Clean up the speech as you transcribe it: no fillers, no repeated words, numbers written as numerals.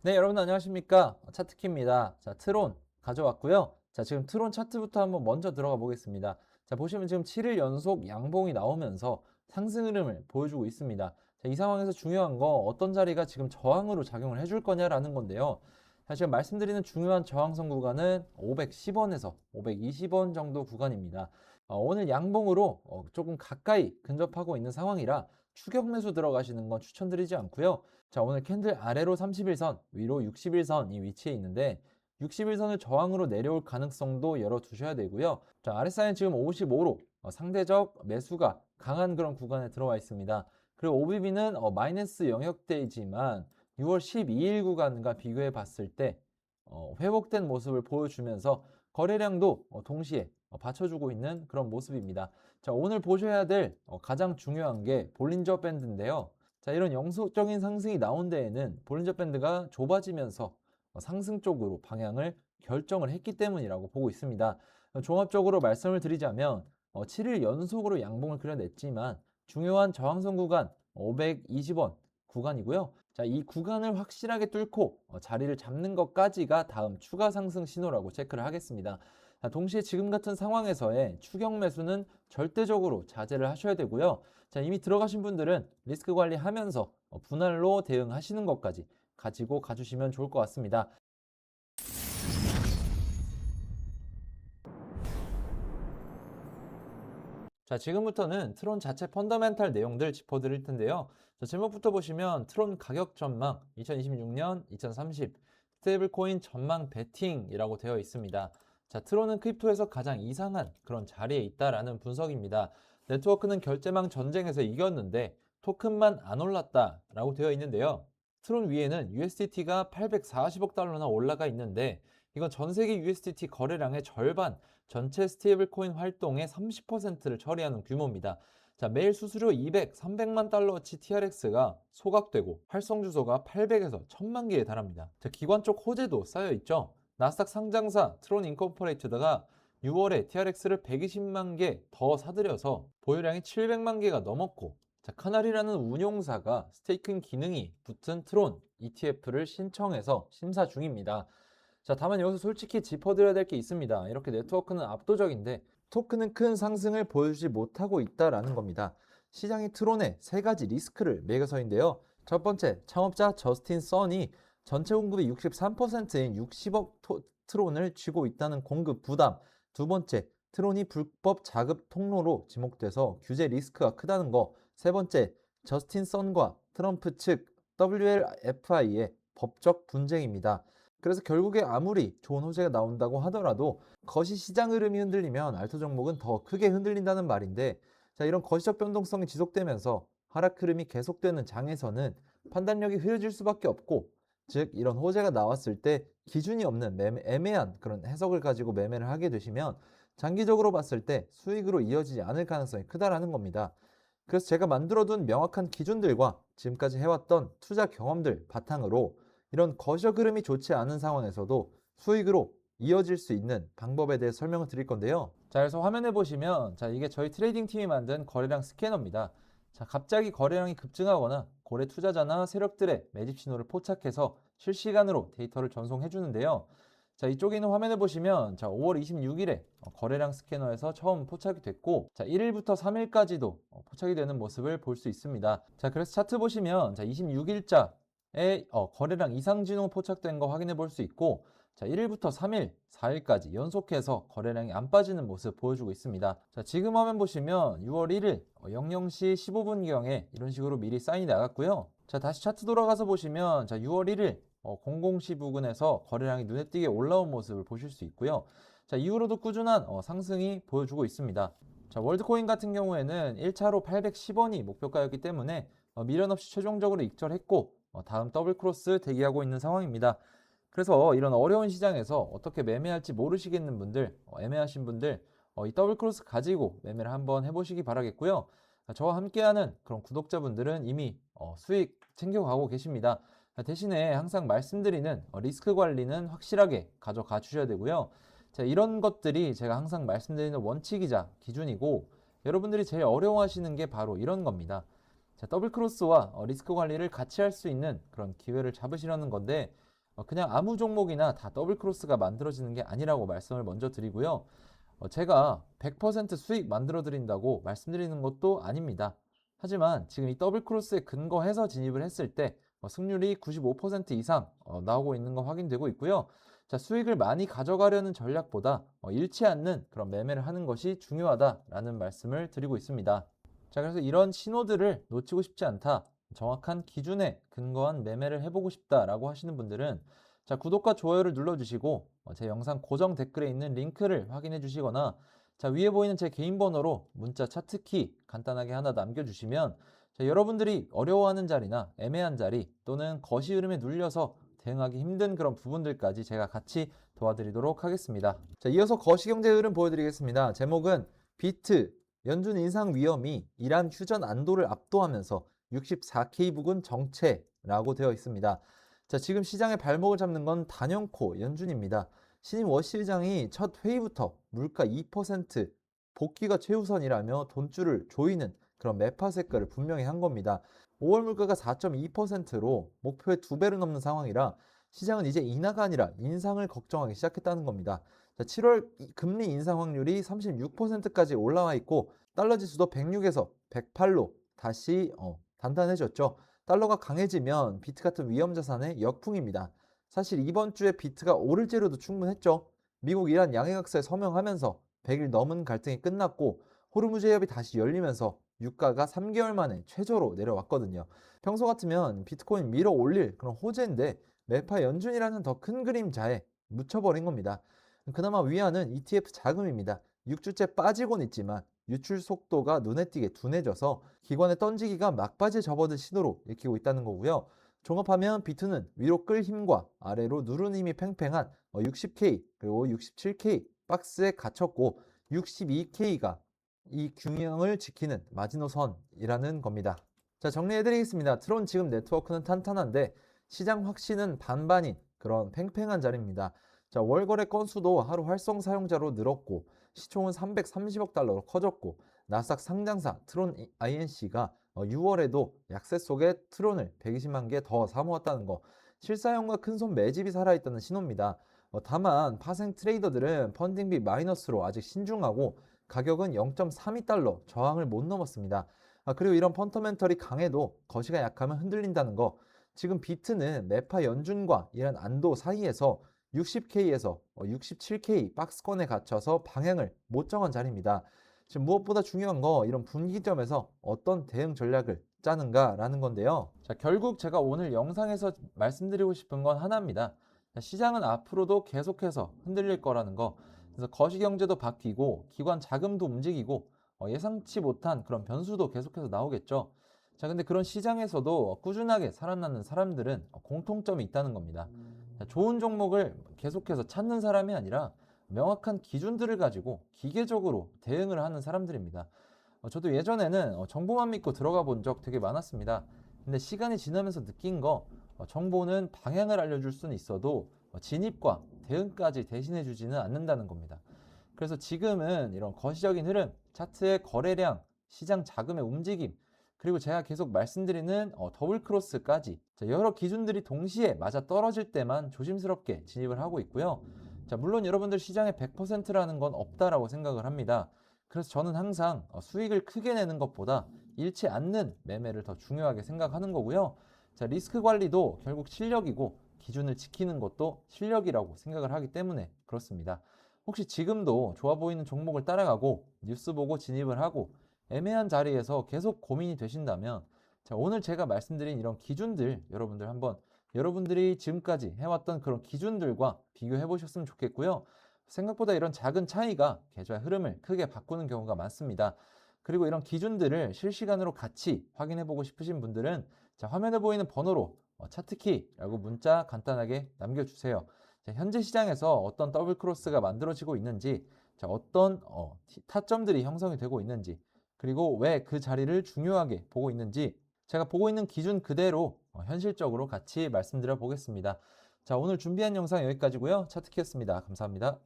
네, 여러분 안녕하십니까? 차트키입니다. 자, 트론 가져왔고요. 자, 지금 트론 차트부터 한번 먼저 들어가 보겠습니다. 자, 보시면 지금 7일 연속 양봉이 나오면서 상승 흐름을 보여주고 있습니다. 자, 이 상황에서 중요한 거 어떤 자리가 지금 저항으로 작용을 해줄 거냐라는 건데요. 자, 지금 말씀드리는 중요한 저항선 구간은 510원에서 520원 정도 구간입니다. 오늘 양봉으로 조금 가까이 근접하고 있는 상황이라 추격 매수 들어가시는 건 추천드리지 않고요. 자, 오늘 캔들 아래로 31선, 위로 61선이 위치해 있는데 61선을 저항으로 내려올 가능성도 열어두셔야 되고요. 자, RSI는 지금 55로 상대적 매수가 강한 그런 구간에 들어와 있습니다. 그리고 OBB는 마이너스 영역대이지만 6월 12일 구간과 비교해 봤을 때 회복된 모습을 보여주면서 거래량도 동시에 받쳐주고 있는 그런 모습입니다. 자, 오늘 보셔야 될 가장 중요한 게 볼린저 밴드인데요. 자, 이런 영속적인 상승이 나온 데에는 볼린저 밴드가 좁아지면서 상승 쪽으로 방향을 결정을 했기 때문이라고 보고 있습니다. 종합적으로 말씀을 드리자면 7일 연속으로 양봉을 그려냈지만 중요한 저항선 구간 520원 구간이고요. 자, 이 구간을 확실하게 뚫고 자리를 잡는 것까지가 다음 추가 상승 신호라고 체크를 하겠습니다. 자, 동시에 지금 같은 상황에서의 추격 매수는 절대적으로 자제를 하셔야 되고요. 자, 이미 들어가신 분들은 리스크 관리하면서 분할로 대응하시는 것까지 가지고 가주시면 좋을 것 같습니다. 자, 지금부터는 트론 자체 펀더멘탈 내용들 짚어드릴 텐데요. 자, 제목부터 보시면 트론 가격 전망 2026년 2030 스테이블 코인 전망 베팅이라고 되어 있습니다. 자, 트론은 크립토에서 가장 이상한 그런 자리에 있다라는 분석입니다. 네트워크는 결제망 전쟁에서 이겼는데 토큰만 안 올랐다라고 되어 있는데요. 트론 위에는 USDT가 840억 달러나 올라가 있는데 이건 전 세계 USDT 거래량의 절반, 전체 스테이블 코인 활동의 30%를 처리하는 규모입니다. 자, 매일 수수료 200, 300만 달러어치 TRX가 소각되고 활성 주소가 800에서 1000만 개에 달합니다. 자, 기관 쪽 호재도 쌓여 있죠. 나스닥 상장사 트론 인코퍼레이트드가 6월에 TRX를 120만 개 더 사들여서 보유량이 700만 개가 넘었고, 자, 카나리라는 운용사가 스테이킹 기능이 붙은 트론 ETF를 신청해서 심사 중입니다. 자, 다만 여기서 솔직히 짚어드려야 될 게 있습니다. 이렇게 네트워크는 압도적인데 토큰은 큰 상승을 보여주지 못하고 있다라는 겁니다. 시장이 트론의 세 가지 리스크를 매겨서인데요. 첫 번째, 창업자 저스틴 선이 전체 공급의 63%인 60억 트론을 쥐고 있다는 공급 부담. 두 번째, 트론이 불법 자급 통로로 지목돼서 규제 리스크가 크다는 거. 세 번째, 저스틴 선과 트럼프 측 WLFI의 법적 분쟁입니다. 그래서 결국에 아무리 좋은 호재가 나온다고 하더라도 거시 시장 흐름이 흔들리면 알토 종목은 더 크게 흔들린다는 말인데, 자, 이런 거시적 변동성이 지속되면서 하락 흐름이 계속되는 장에서는 판단력이 흐려질 수밖에 없고, 즉 이런 호재가 나왔을 때 기준이 없는 애매한 그런 해석을 가지고 매매를 하게 되시면 장기적으로 봤을 때 수익으로 이어지지 않을 가능성이 크다라는 겁니다. 그래서 제가 만들어둔 명확한 기준들과 지금까지 해왔던 투자 경험들 바탕으로 이런 거시적 흐름이 좋지 않은 상황에서도 수익으로 이어질 수 있는 방법에 대해 설명을 드릴 건데요. 자, 그래서 화면에 보시면, 자, 이게 저희 트레이딩 팀이 만든 거래량 스캐너입니다. 자, 갑자기 거래량이 급증하거나 고래 투자자나 세력들의 매집 신호를 포착해서 실시간으로 데이터를 전송해 주는데요. 자, 이쪽에 있는 화면에 보시면, 자, 5월 26일에 거래량 스캐너에서 처음 포착이 됐고, 자, 1일부터 3일까지도 포착이 되는 모습을 볼 수 있습니다. 자, 그래서 차트 보시면, 자, 26일자 거래량 이상 진호 포착된 거 확인해 볼 수 있고, 자, 1일부터 3일, 4일까지 연속해서 거래량이 안 빠지는 모습 보여주고 있습니다. 자, 지금 화면 보시면 6월 1일 00시 15분경에 이런 식으로 미리 사인이 나갔고요. 자, 다시 차트 돌아가서 보시면, 자, 6월 1일 00시 부근에서 거래량이 눈에 띄게 올라온 모습을 보실 수 있고요. 자, 이후로도 꾸준한 상승이 보여주고 있습니다. 자, 월드코인 같은 경우에는 1차로 810원이 목표가였기 때문에 미련 없이 최종적으로 익절했고, 다음 더블 크로스 대기하고 있는 상황입니다. 그래서 이런 어려운 시장에서 어떻게 매매할지 모르시겠는 분들, 애매하신 분들, 이 더블 크로스 가지고 매매를 한번 해보시기 바라겠고요. 저와 함께하는 그런 구독자분들은 이미 수익 챙겨가고 계십니다. 대신에 항상 말씀드리는 리스크 관리는 확실하게 가져가 주셔야 되고요. 자, 이런 것들이 제가 항상 말씀드리는 원칙이자 기준이고, 여러분들이 제일 어려워하시는 게 바로 이런 겁니다. 자, 더블 크로스와 리스크 관리를 같이 할 수 있는 그런 기회를 잡으시려는 건데, 그냥 아무 종목이나 다 더블 크로스가 만들어지는 게 아니라고 말씀을 먼저 드리고요. 제가 100% 수익 만들어 드린다고 말씀드리는 것도 아닙니다. 하지만 지금 이 더블 크로스에 근거해서 진입을 했을 때 승률이 95% 이상 나오고 있는 거 확인되고 있고요. 자, 수익을 많이 가져가려는 전략보다 잃지 않는 그런 매매를 하는 것이 중요하다라는 말씀을 드리고 있습니다. 자, 그래서 이런 신호들을 놓치고 싶지 않다. 정확한 기준에 근거한 매매를 해보고 싶다라고 하시는 분들은 자, 구독과 좋아요를 눌러주시고 제 영상 고정 댓글에 있는 링크를 확인해 주시거나 자, 위에 보이는 제 개인 번호로 문자 차트키 간단하게 하나 남겨주시면 자, 여러분들이 어려워하는 자리나 애매한 자리 또는 거시 흐름에 눌려서 대응하기 힘든 그런 부분들까지 제가 같이 도와드리도록 하겠습니다. 자, 이어서 거시경제 흐름 보여드리겠습니다. 제목은 비트 연준 인상 위험이 이란 휴전 안도를 압도하면서 64K 부근 정체라고 되어 있습니다. 자, 지금 시장의 발목을 잡는 건 단연코 연준입니다. 신임 워시 의장이 첫 회의부터 물가 2% 복귀가 최우선이라며 돈줄을 조이는 그런 매파 색깔을 분명히 한 겁니다. 5월 물가가 4.2%로 목표의 2배를 넘는 상황이라 시장은 이제 인하가 아니라 인상을 걱정하기 시작했다는 겁니다. 자, 7월 금리 인상 확률이 36%까지 올라와 있고 달러 지수도 106에서 108로 다시 단단해졌죠. 달러가 강해지면 비트 같은 위험 자산의 역풍입니다. 사실 이번 주에 비트가 오를 재료도 충분했죠. 미국 이란 양해각서에 서명하면서 100일 넘은 갈등이 끝났고 호르무즈 해협이 다시 열리면서 유가가 3개월 만에 최저로 내려왔거든요. 평소 같으면 비트코인 밀어 올릴 그런 호재인데 매파 연준이라는 더 큰 그림자에 묻혀버린 겁니다. 그나마 위안은 ETF 자금입니다. 6주째 빠지곤 있지만 유출 속도가 눈에 띄게 둔해져서 기관의 던지기가 막바지에 접어든 신호로 읽히고 있다는 거고요. 종합하면 비트는 위로 끌 힘과 아래로 누르는 힘이 팽팽한 60K 그리고 67K 박스에 갇혔고 62K가 이 균형을 지키는 마지노선이라는 겁니다. 자, 정리해드리겠습니다. 트론 지금 네트워크는 탄탄한데 시장 확신은 반반인 그런 팽팽한 자리입니다. 자, 월 거래 건수도 하루 활성 사용자로 늘었고 시총은 330억 달러로 커졌고 나스닥 상장사 트론 INC가 6월에도 약세 속에 트론을 120만 개 더 사모았다는 거 실사용과 큰손 매집이 살아있다는 신호입니다. 다만 파생 트레이더들은 펀딩비 마이너스로 아직 신중하고 가격은 0.32달러 저항을 못 넘었습니다. 그리고 이런 펀더멘털이 강해도 거시가 약하면 흔들린다는 거 지금 비트는 매파 연준과 이런 안도 사이에서 60K에서 67K 박스권에 갇혀서 방향을 못 정한 자리입니다. 지금 무엇보다 중요한 거 이런 분기점에서 어떤 대응 전략을 짜는가라는 건데요. 자, 결국 제가 오늘 영상에서 말씀드리고 싶은 건 하나입니다. 자, 시장은 앞으로도 계속해서 흔들릴 거라는 거. 그래서 거시경제도 바뀌고 기관 자금도 움직이고 예상치 못한 그런 변수도 계속해서 나오겠죠. 자, 근데 그런 시장에서도 꾸준하게 살아남는 사람들은 공통점이 있다는 겁니다. 자, 좋은 종목을 계속해서 찾는 사람이 아니라 명확한 기준들을 가지고 기계적으로 대응을 하는 사람들입니다. 저도 예전에는 정보만 믿고 들어가 본 적 되게 많았습니다. 근데 시간이 지나면서 느낀 거 정보는 방향을 알려줄 수는 있어도 진입과 대응까지 대신해 주지는 않는다는 겁니다. 그래서 지금은 이런 거시적인 흐름, 차트의 거래량, 시장 자금의 움직임, 그리고 제가 계속 말씀드리는 더블 크로스까지 여러 기준들이 동시에 맞아 떨어질 때만 조심스럽게 진입을 하고 있고요. 자, 물론 여러분들 시장에 100%라는 건 없다라고 생각을 합니다. 그래서 저는 항상 수익을 크게 내는 것보다 잃지 않는 매매를 더 중요하게 생각하는 거고요. 자, 리스크 관리도 결국 실력이고 기준을 지키는 것도 실력이라고 생각을 하기 때문에 그렇습니다. 혹시 지금도 좋아 보이는 종목을 따라가고 뉴스 보고 진입을 하고 애매한 자리에서 계속 고민이 되신다면 자, 오늘 제가 말씀드린 이런 기준들 여러분들 한번 여러분들이 지금까지 해왔던 그런 기준들과 비교해 보셨으면 좋겠고요. 생각보다 이런 작은 차이가 계좌의 흐름을 크게 바꾸는 경우가 많습니다. 그리고 이런 기준들을 실시간으로 같이 확인해 보고 싶으신 분들은 자, 화면에 보이는 번호로 차트키라고 문자 간단하게 남겨주세요. 자, 현재 시장에서 어떤 더블 크로스가 만들어지고 있는지, 자, 어떤 타점들이 형성이 되고 있는지, 그리고 왜 그 자리를 중요하게 보고 있는지 제가 보고 있는 기준 그대로 현실적으로 같이 말씀드려 보겠습니다. 자, 오늘 준비한 영상 여기까지고요. 차트키였습니다. 감사합니다.